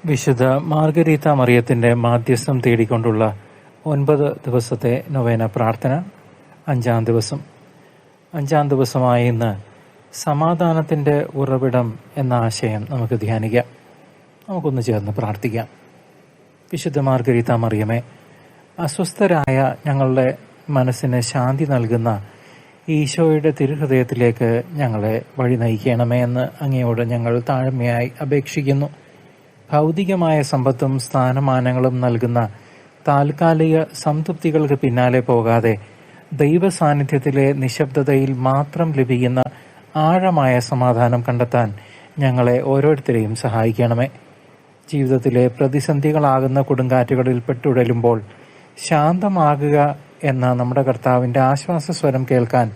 വിശുദ്ധ മാർഗരീത്ത മറിയത്തിന്റെ മാധ്യസ്ഥം തേടിക്കൊണ്ടുള്ള 9 ദിവസത്തെ നൊവേന പ്രാർത്ഥന. 5-ാം ദിവസമായ ഇന്ന് സമാധാനത്തിന്റെ ഉറവിടം എന്ന ആശയം നമുക്ക് ധ്യാനിക്കാം. നമുക്കൊന്ന് ചേർന്ന് പ്രാർത്ഥിക്കാം. വിശുദ്ധ മാർഗരീത്ത മറിയമേ, അസ്വസ്ഥരായ ഞങ്ങളുടെ മനസ്സിന് ശാന്തി നൽകുന്ന ഈശോയുടെ തിരുഹൃദയത്തിലേക്ക് ഞങ്ങളെ വഴി നയിക്കണമേ എന്ന് അങ്ങയോട് ഞങ്ങൾ താഴ്മയായി അപേക്ഷിക്കുന്നു. ഭൗതികമായ സമ്പത്തും സ്ഥാനമാനങ്ങളും നൽകുന്ന താൽക്കാലിക സംതൃപ്തികൾക്ക് പിന്നാലെ പോകാതെ ദൈവ സാന്നിധ്യത്തിലെ നിശബ്ദതയിൽ മാത്രം ലഭിക്കുന്ന ആഴമായ സമാധാനം കണ്ടെത്താൻ ഞങ്ങളെ ഓരോരുത്തരെയും സഹായിക്കണമേ. ജീവിതത്തിലെ പ്രതിസന്ധികളാകുന്ന കൊടുങ്കാറ്റുകളിൽ പെട്ടുടലുമ്പോൾ ശാന്തമാകുക എന്ന നമ്മുടെ കർത്താവിൻ്റെ ആശ്വാസസ്വരം കേൾക്കാൻ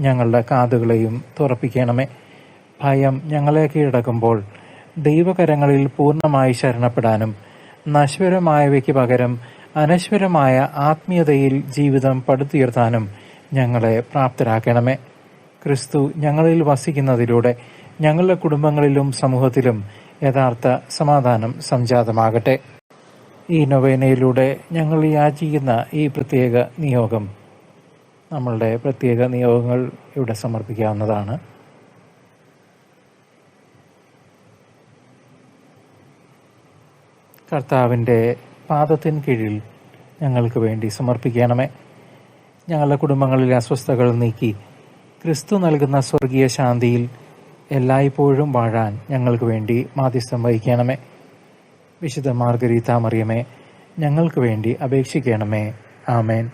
ഞങ്ങളുടെ കാതുകളെയും തുറപ്പിക്കണമേ. ഭയം ഞങ്ങളെ കീഴടക്കുമ്പോൾ ദൈവകരങ്ങളിൽ പൂർണ്ണമായി ശരണപ്പെടാനും നശ്വരമായവയ്ക്ക് പകരം അനശ്വരമായ ആത്മീയതയിൽ ജീവിതം പടുത്തുയർത്താനും ഞങ്ങളെ പ്രാപ്തരാക്കണമേ. ക്രിസ്തു ഞങ്ങളിൽ വസിക്കുന്നതിലൂടെ ഞങ്ങളുടെ കുടുംബങ്ങളിലും സമൂഹത്തിലും യഥാർത്ഥ സമാധാനം സംജാതമാകട്ടെ. ഈ നൊവേനയിലൂടെ ഞങ്ങൾ യാചിക്കുന്ന ഈ പ്രത്യേക നിയോഗം, നമ്മളുടെ പ്രത്യേക നിയോഗങ്ങൾ ഇവിടെ സമർപ്പിക്കാവുന്നതാണ്. കർത്താവിൻ്റെ പാദത്തിൻ കീഴിൽ ഞങ്ങൾക്ക് വേണ്ടി സമർപ്പിക്കണമേ. ഞങ്ങളുടെ കുടുംബങ്ങളിലെ അസ്വസ്ഥതകൾ നീക്കി ക്രിസ്തു നൽകുന്ന സ്വർഗീയ ശാന്തിയിൽ എല്ലായ്പ്പോഴും വാഴാൻ ഞങ്ങൾക്ക് വേണ്ടി മാധ്യസ്ഥം വഹിക്കണമേ. വിശുദ്ധ മാർഗരീത്ത മറിയമേ, ഞങ്ങൾക്ക് വേണ്ടി അപേക്ഷിക്കണമേ. ആമേൻ.